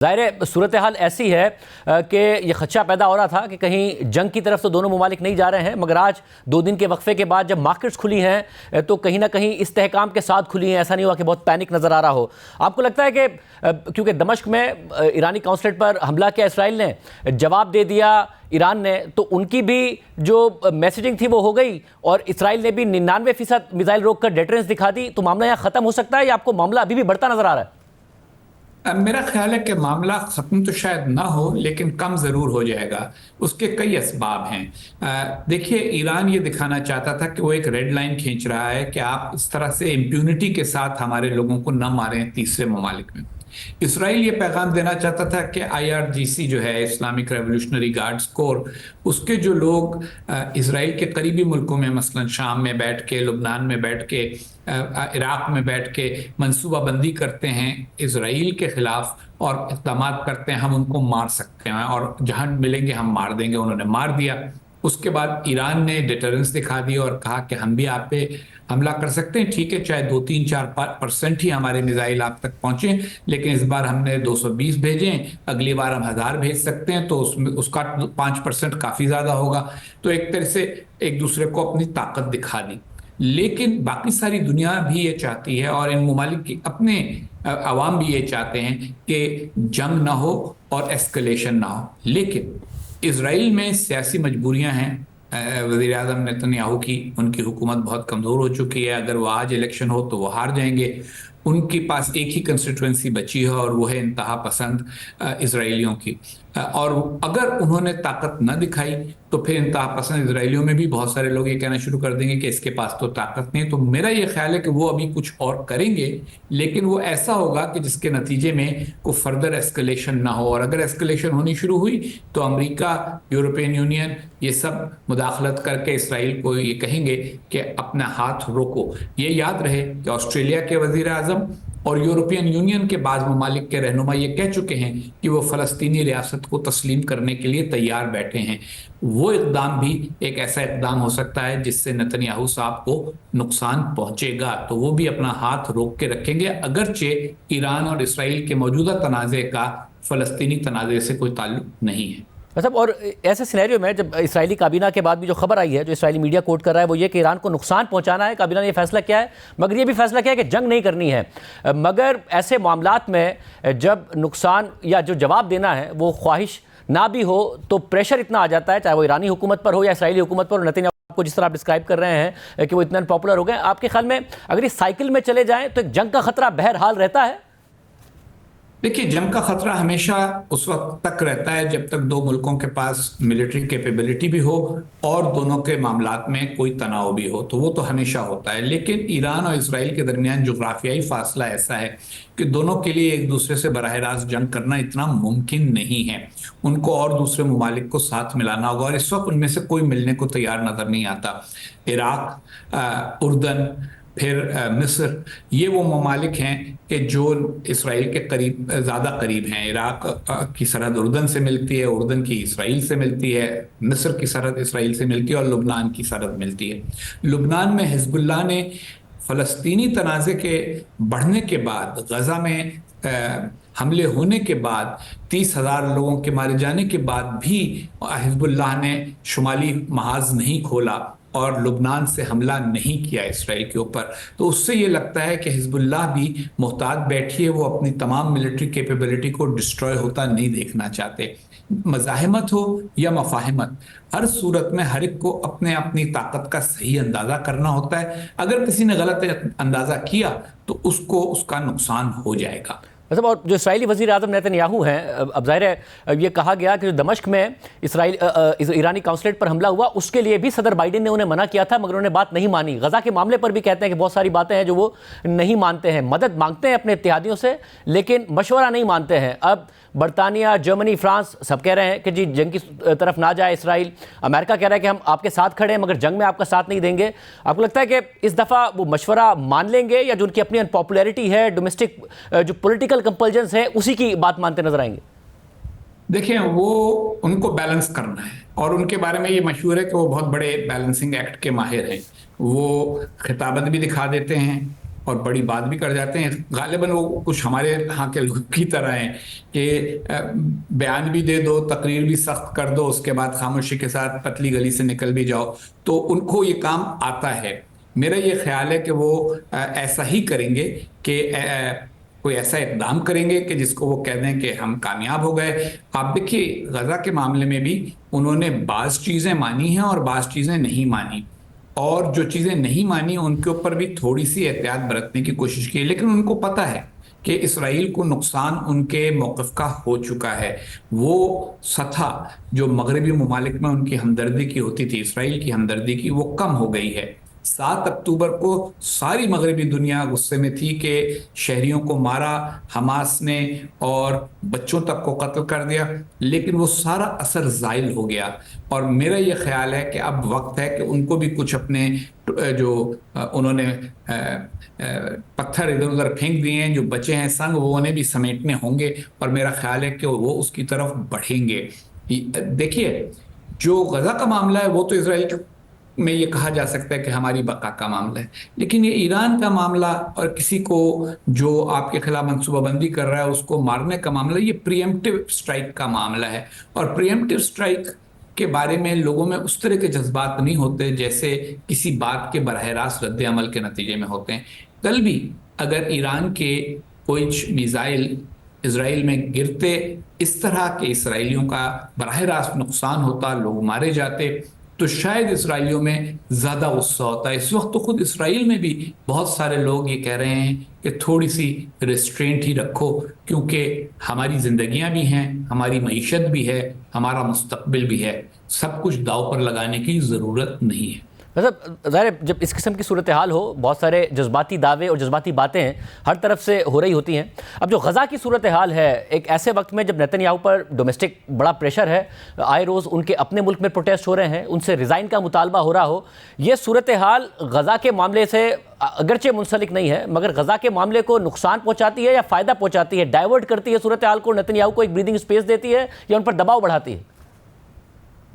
ज़ाहिर सूरत हाल ऐसी है कि ये खदशा पैदा हो रहा था कि कहीं जंग की तरफ तो दोनों ममालिक नहीं जा रहे हैं, मगर आज 2 दिन के वक्फे के बाद जब मार्केट्स खुली हैं तो कहीं ना कहीं इस्तेहकाम के साथ खुली हैं। ऐसा नहीं हुआ कि बहुत पैनिक नज़र आ रहा हो। आपको लगता है कि क्योंकि दमिश्क में ईरानी काउंसलेट पर हमला किया इसराइल ने, जवाब दे दिया ईरान ने, तो उनकी भी जो मैसेजिंग थी वो हो गई और इसराइल ने भी 99% मिसाइल रोक कर डेटरेंस दिखा दी, तो मामला यहाँ ख़त्म हो सकता है या आपको मामला अभी भी बढ़ता नज़र आ रहा है? मेरा ख्याल है कि मामला खत्म तो शायद ना हो, लेकिन कम जरूर हो जाएगा। उसके कई असबाब हैं। देखिए, ईरान ये दिखाना चाहता था कि वो एक रेड लाइन खींच रहा है कि आप इस तरह से इम्प्यूनिटी के साथ हमारे लोगों को न मारें तीसरे ममालिक में। इसराइल ये पैगाम देना चाहता था कि आईआरजीसी जो है, इस्लामिक रेवोल्यूशनरी गार्ड्स कोर, उसके जो लोग इसराइल के करीबी मुल्कों में मसलन शाम में बैठ के, लुबनान में बैठ के, इराक में बैठ के मंसूबाबंदी करते हैं इसराइल के खिलाफ और इक़दाम करते हैं, हम उनको मार सकते हैं और जहां मिलेंगे हम मार देंगे। उन्होंने मार दिया। उसके बाद ईरान ने डिटरेंस दिखा दी और कहा कि हम भी आप पे हमला कर सकते हैं, ठीक है, चाहे 2-3-4% ही हमारे मिसाइल आप तक पहुंचे, लेकिन इस बार हमने 220 भेजें, अगली बार हम 1000 भेज सकते हैं, तो उसमें उसका 5% काफी ज्यादा होगा। तो एक तरह से एक दूसरे को अपनी ताकत दिखा दी। लेकिन बाकी सारी दुनिया भी ये चाहती है और इन ममालिक के अपने अवाम भी ये चाहते हैं कि जंग ना हो और एस्केलेशन ना हो। लेकिन इसराइल में सियासी मजबूरियां हैं। वज़ीर आज़म नेतन्याहू की, उनकी हुकूमत बहुत कमज़ोर हो चुकी है। अगर वो आज इलेक्शन हो तो वो हार जाएंगे। उनके पास एक ही कंस्टिट्यूंसी बची है और वो है इंतहा पसंद इसराइलियों की। और अगर उन्होंने ताकत न दिखाई तो फिर इंतहा पसंद इसराइलियों में भी बहुत सारे लोग ये कहना शुरू कर देंगे कि इसके पास तो ताकत नहीं। तो मेरा ये ख्याल है कि वो अभी कुछ और करेंगे, लेकिन वो ऐसा होगा कि जिसके नतीजे में कोई फर्दर एस्केलेशन ना हो। और अगर एस्केलेशन होनी शुरू हुई तो अमेरिका, यूरोपियन यूनियन, ये सब मुदाखलत करके इसराइल को ये कहेंगे कि अपना हाथ रोको। ये याद रहे कि ऑस्ट्रेलिया के वजीर आजम और यूरोपियन यूनियन के बाद ममालिक के रहनुमा ये कह चुके हैं कि वो फलस्तीनी रियासत को तस्लीम करने के लिए तैयार बैठे हैं। वो इकदाम भी एक ऐसा इकदाम हो सकता है जिससे नेतन्याहू साहब को नुकसान पहुंचेगा, तो वो भी अपना हाथ रोक के रखेंगे, अगरचे ईरान और इसराइल के मौजूदा तनाज़े का फलस्तीनी तनाज़े से कोई ताल्लुक नहीं है। मतलब और ऐसे सिनेरियो में जब इस्राएली काबीना के बाद भी जो खबर आई है, जो इस्राएली मीडिया कोट कर रहा है, वो ये कि ईरान को नुकसान पहुंचाना है, काबीना ने ये फैसला किया है, मगर ये भी फैसला किया है कि जंग नहीं करनी है। मगर ऐसे मामलात में जब नुकसान या जो जवाब देना है वो ख्वाहिश ना भी हो तो प्रेशर इतना आ जाता है, चाहे वो ईरानी हुकूमत पर हो या इसराइली हुकूमत पर। नेतन्याहू को जिस तरह आप डिस्क्राइब कर रहे हैं कि वो इतना पॉपुलर हो गए, आपके ख्याल में अगर इस साइकिल में चले जाएँ तो एक जंग का खतरा बहरहाल रहता है? देखिए, जंग का खतरा हमेशा उस वक्त तक रहता है जब तक दो मुल्कों के पास मिलिट्री कैपेबिलिटी भी हो और दोनों के मामलात में कोई तनाव भी हो, तो वो तो हमेशा होता है। लेकिन ईरान और इसराइल के दरमियान जोग्राफियाई फासला ऐसा है कि दोनों के लिए एक दूसरे से बराह रास्त जंग करना इतना मुमकिन नहीं है। उनको और दूसरे ममालिक को साथ मिलाना होगा और इस वक्त उनमें से कोई मिलने को तैयार नजर नहीं आता। इराक, उर्दन, फिर मिस्र, ये वो ममालिक हैं कि जो इसराइल के करीब, ज़्यादा करीब हैं। इराक की सरहद उर्दन से मिलती है, उर्दन की इसराइल से मिलती है, मिस्र की सरहद इसराइल से मिलती है और लुबनान की सरहद मिलती है। लुबनान में हिजबुल्लाह ने फ़लस्तीनी तनाज़े के बढ़ने के बाद, गज़ा में हमले होने के बाद, 30,000 लोगों के मारे जाने के बाद भी हिजबुल्लाह ने शुमाली महाज नहीं खोला और लुबनान से हमला नहीं किया इसराइल के ऊपर। तो उससे ये लगता है कि हिजबुल्लाह भी मोहतात बैठी है, वो अपनी तमाम मिलिट्री कैपेबिलिटी को डिस्ट्रॉय होता नहीं देखना चाहते। मज़ाहिमत हो या मफाहिमत, हर सूरत में हर एक को अपने अपनी ताकत का सही अंदाज़ा करना होता है। अगर किसी ने गलत अंदाज़ा किया तो उसको उसका नुकसान हो जाएगा। मतलब और जो इसराइली वज़ीर आज़म नेतन्याहू हैं, अब ज़ाहिर है ये कहा गया कि जो दमिश्क में ईरानी काउंसलेट पर हमला हुआ उसके लिए भी सदर बाइडेन ने उन्हें मना किया था, मगर उन्होंने बात नहीं मानी। गज़ा के मामले पर भी कहते हैं कि बहुत सारी बातें हैं जो वो नहीं मानते हैं, मदद मांगते हैं अपने इत्तेहादियों से लेकिन मशवरा नहीं मानते हैं। अब बरतानिया, जर्मनी, फ्रांस सब कह रहे हैं कि जी जंग की तरफ ना जाए इसराइल। अमेरिका कह रहा है कि हम आपके साथ खड़े हैं मगर जंग में आपका साथ नहीं देंगे। आपको लगता है कि इस दफ़ा वो मशवरा मान लेंगे या जो उनकी अपनी अनपॉपुलैरिटी है, डोमेस्टिक जो पॉलिटिकल कंपल्जन्स है, उसी की बात मानते नजर आएंगे? देखिए, वो उनको बैलेंस करना है और उनके बारे में ये मशहूर है कि वो बहुत बड़े बैलेंसिंग एक्ट के माहिर हैं। वो खिताबत भी दिखा देते हैं और बड़ी बात भी कर जाते हैं। गालिबन वो कुछ हमारे यहाँ के लोग की तरह हैं कि बयान भी दे दो, तकरीर भी सख्त कर दो, उसके बाद खामोशी के साथ पतली गली से निकल भी जाओ, तो उनको ये काम आता है। मेरा ये ख्याल है कि वो ऐसा ही करेंगे कि कोई ऐसा इकदाम करेंगे कि जिसको वो कह दें कि हम कामयाब हो गए। आप देखिए गजा के मामले में भी उन्होंने बाज चीजें मानी हैं और बाज चीजें नहीं मानी, और जो चीजें नहीं मानी उनके ऊपर भी थोड़ी सी एहतियात बरतने की कोशिश की, लेकिन उनको पता है कि इसराइल को नुकसान उनके मौक़िफ़ का हो चुका है। वो सतह जो मगरबी ममालिक में उनकी हमदर्दी की होती थी, इसराइल की हमदर्दी की, वो कम हो गई है। 7 अक्टूबर को सारी मगरबी दुनिया गुस्से में थी कि शहरियों को मारा हमास ने और बच्चों तक को कत्ल कर दिया, लेकिन वो सारा असर ज़ाइल हो गया। और मेरा ये ख्याल है कि अब वक्त है कि उनको भी कुछ अपने जो उन्होंने पत्थर इधर उधर फेंक दिए हैं, जो बचे हैं संग, वो उन्हें भी समेटने होंगे, और मेरा ख्याल है कि वो उसकी तरफ बढ़ेंगे। देखिए जो गजा का मामला है वो तो इसराइल में ये कहा जा सकता है कि हमारी बका का मामला है, लेकिन ये ईरान का मामला और किसी को जो आपके खिलाफ मनसूबाबंदी कर रहा है उसको मारने का मामला, ये प्रिएम्प्टिव स्ट्राइक का मामला है। और प्रिएम्प्टिव स्ट्राइक के बारे में लोगों में उस तरह के जज्बात नहीं होते जैसे किसी बात के बरह रास्त रद्द अमल के नतीजे में होते हैं। कल भी अगर ईरान के कुछ मिसाइल इसराइल में गिरते, इस तरह के इसराइलियों का बरह रास्त नुकसान होता, लोग मारे जाते, तो शायद इसराइलियों में ज़्यादा गुस्सा होता है। इस वक्त तो खुद इसराइल में भी बहुत सारे लोग ये कह रहे हैं कि थोड़ी सी रिस्ट्रेंट ही रखो, क्योंकि हमारी ज़िंदगियां भी हैं, हमारी मईशत भी है, हमारा मुस्तकबिल भी है, सब कुछ दाव पर लगाने की ज़रूरत नहीं है। मतलब ज़ाहिर है जब इस किस्म की सूरत हाल हो, बहुत सारे जज्बाती दावे और जज्बाती बातें हर तरफ से हो रही होती हैं। अब जो गज़ा की सूरत हाल है, एक ऐसे वक्त में जब नेतन्याहू पर डोमेस्टिक बड़ा प्रेशर है, आए रोज़ उनके अपने मुल्क में प्रोटेस्ट हो रहे हैं, उनसे रिज़ाइन का मुतालबा हो रहा हो, ये सूरत हाल गज़ा के मामले से अगरचे मुंसलिक नहीं है, मगर गज़ा के मामले को नुकसान पहुँचाती है या फ़ायदा पहुँचाती है, डाइवर्ट करती है सूरत हाल को, नेतन्याहू को एक ब्रीदिंग स्पेस देती है या उन पर दबाव बढ़ाती है?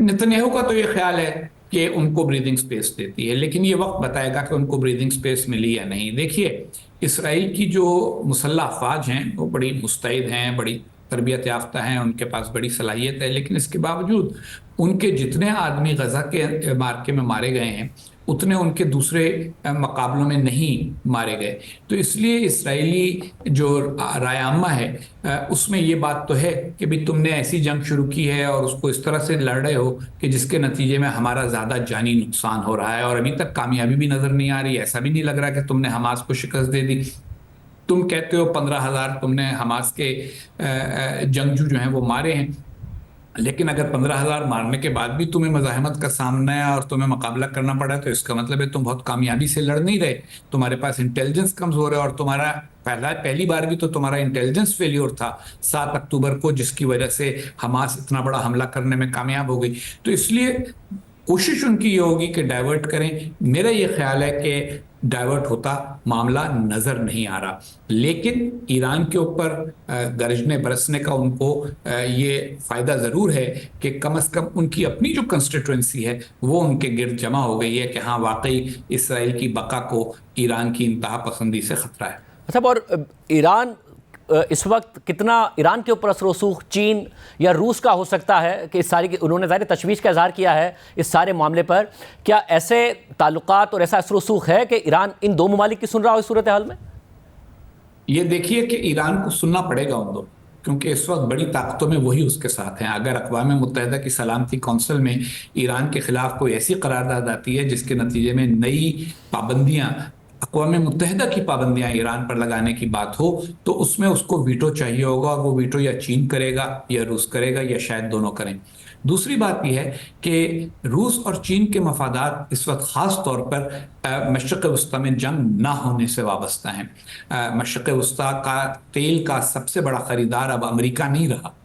नेतन्याहू का तो ये ख्याल है कि उनको ब्रीदिंग स्पेस देती है, लेकिन ये वक्त बताएगा कि उनको ब्रीदिंग स्पेस मिली या नहीं। देखिए इसराइल की जो मुसल्लह अफवाज हैं वो बड़ी मुस्तैद हैं, बड़ी तरबियत याफ्ता हैं, उनके पास बड़ी सलाहियत है, लेकिन इसके बावजूद उनके जितने आदमी गजा के मार्के में मारे गए हैं उतने उनके दूसरे मुकाबलों में नहीं मारे गए। तो इसलिए इसराइली जो राय आम्मा है उसमें ये बात तो है कि भाई तुमने ऐसी जंग शुरू की है और उसको इस तरह से लड़ रहे हो कि जिसके नतीजे में हमारा ज़्यादा जानी नुकसान हो रहा है, और अभी तक कामयाबी भी नज़र नहीं आ रही। ऐसा भी नहीं लग रहा कि तुमने हमास को शिकस्त दे दी। तुम कहते हो 15,000 तुमने हमास के जंगजू जो हैं वो मारे हैं, लेकिन अगर 15,000 मारने के बाद भी तुम्हें मज़ाहमत का सामना है और तुम्हें मुकाबला करना पड़ा, तो इसका मतलब है तुम बहुत कामयाबी से लड़ नहीं रहे, तुम्हारे पास इंटेलिजेंस कमज़ोर है, और तुम्हारा पहली बार भी तो तुम्हारा इंटेलिजेंस फेल्योर था 7 अक्टूबर को, जिसकी वजह से हमास इतना बड़ा हमला करने में कामयाब हो गई। तो इसलिए कोशिश उनकी ये होगी कि डाइवर्ट करें। मेरा ये ख्याल है कि डाइवर्ट होता मामला नजर नहीं आ रहा, लेकिन ईरान के ऊपर गरजने बरसने का उनको ये फायदा जरूर है कि कम से कम उनकी अपनी जो कंस्टिट्यूएंसी है वो उनके गिर्द जमा हो गई है कि हाँ वाकई इसराइल की बका को ईरान की इंतहा पसंदी से खतरा है। अच्छा, और ईरान इस वक्त कितना ईरान के ऊपर असर रसूख चीन या रूस का हो सकता है कि इस सारी की उन्होंने ज़ाहिर तशवीश का इजहार किया है इस सारे मामले पर, क्या ऐसे ताल्लुकात और ऐसा असर रसूख है कि ईरान इन दो ममालिक की सुन रहा हो इस सूरत हाल में? ये देखिए कि ईरान को सुनना पड़ेगा उन दो, क्योंकि इस वक्त बड़ी ताकतों में वही उसके साथ हैं। अगर अक़वाम मुत्तहिदा की सलामती कौंसिल में ईरान के खिलाफ कोई ऐसी करारदाद आती है जिसके नतीजे में नई पाबंदियां, अक़वाम मुत्तहिदा की पाबंदियां ईरान पर लगाने की बात हो, तो उसमें उसको वीटो चाहिए होगा, और वो वीटो या चीन करेगा या रूस करेगा या शायद दोनों करें। दूसरी बात यह है कि रूस और चीन के मफादात इस वक्त ख़ास तौर पर मशरिक़ वस्ता में जंग ना होने से वाबस्ता हैं। मशरिक़ वस्ता का तेल का सबसे बड़ा ख़रीदार अब अमेरिका नहीं रहा,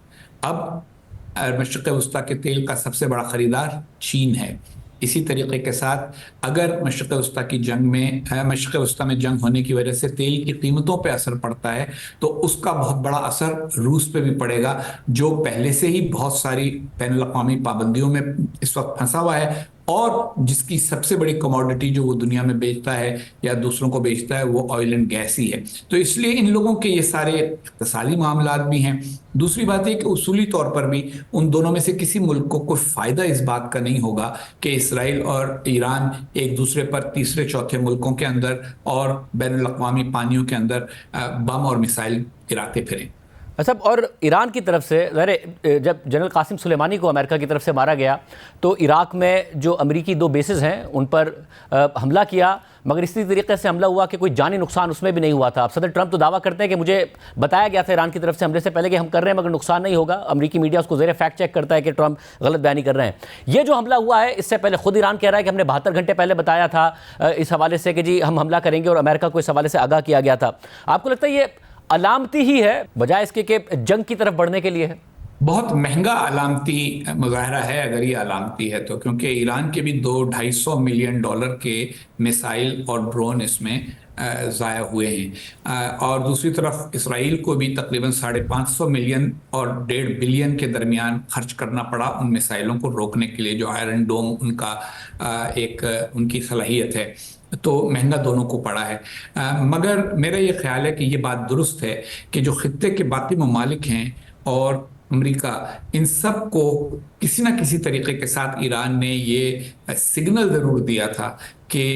अब मशरिक़ वस्ता के तेल का सबसे बड़ा ख़रीदार चीन है। इसी तरीके के साथ अगर मशरिक़ वस्ता की जंग में मशरिक़ वस्ता में जंग होने की वजह से तेल की कीमतों पर असर पड़ता है, तो उसका बहुत बड़ा असर रूस पे भी पड़ेगा, जो पहले से ही बहुत सारी बैनुल अक़वामी पाबंदियों में इस वक्त फंसा हुआ है। और जिसकी सबसे बड़ी कमोडिटी जो वो दुनिया में बेचता है या दूसरों को बेचता है वो ऑयल एंड गैस ही है। तो इसलिए इन लोगों के ये सारे इक़्तिसादी मामलात भी हैं। दूसरी बात है कि उसूली तौर पर भी उन दोनों में से किसी मुल्क को कोई फायदा इस बात का नहीं होगा कि इसराइल और ईरान एक दूसरे पर तीसरे चौथे मुल्कों के अंदर और बैनुल अक़वामी पानियों के अंदर बम और मिसाइल गिराते फिरें। अच्छा, और ईरान की तरफ से जब जनरल कासिम सुलेमानी को अमेरिका की तरफ से मारा गया तो इराक में जो अमरीकी 2 बेसेस हैं उन पर हमला किया, मगर इसी तरीके से हमला हुआ कि कोई जानी नुकसान उसमें भी नहीं हुआ था। अब सदर ट्रंप तो दावा करते हैं कि मुझे बताया गया था ईरान की तरफ से हमले से पहले कि हम कर रहे हैं मगर नुकसान नहीं होगा। अमरीकी मीडिया उसको ज़ेरे फैक्ट चेक करता है कि ट्रंप गलत बयानी कर रहे हैं। ये जो हमला हुआ है इससे पहले खुद ईरान कह रहा है कि हमने 72 घंटे पहले बताया था इस हवाले से कि जी हम हमला करेंगे, और अमेरिका को इस हवाले से आगाह किया गया था। आपको लगता है ये अलामती ही है बजाय इसके कि जंग की तरफ बढ़ने के लिए है? बहुत महंगा अलामती मुजाहरा है अगर ये अलामती है तो, क्योंकि ईरान के भी $200-250 मिलियन के मिसाइल और ड्रोन इसमें ज़ाया हुए हैं। और दूसरी तरफ इसराइल को भी तकरीबन 550 मिलियन और 1.5 बिलियन के दरमियान खर्च करना पड़ा उन मिसाइलों को रोकने के लिए, जो आयरन डोम उनका एक उनकी सलाहियत है। तो महंगा दोनों को पड़ा है। मगर मेरा ये ख्याल है कि ये बात दुरुस्त है कि जो खित्ते के बाकी ममालिक हैं और अमेरिका, इन सब को किसी ना किसी तरीके के साथ ईरान ने ये सिग्नल ज़रूर दिया था कि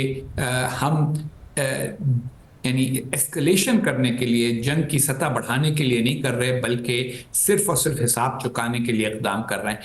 हम यानी एस्केलेशन करने के लिए, जंग की सतह बढ़ाने के लिए नहीं कर रहे, बल्कि सिर्फ और सिर्फ हिसाब चुकाने के लिए इक़दाम कर रहे हैं।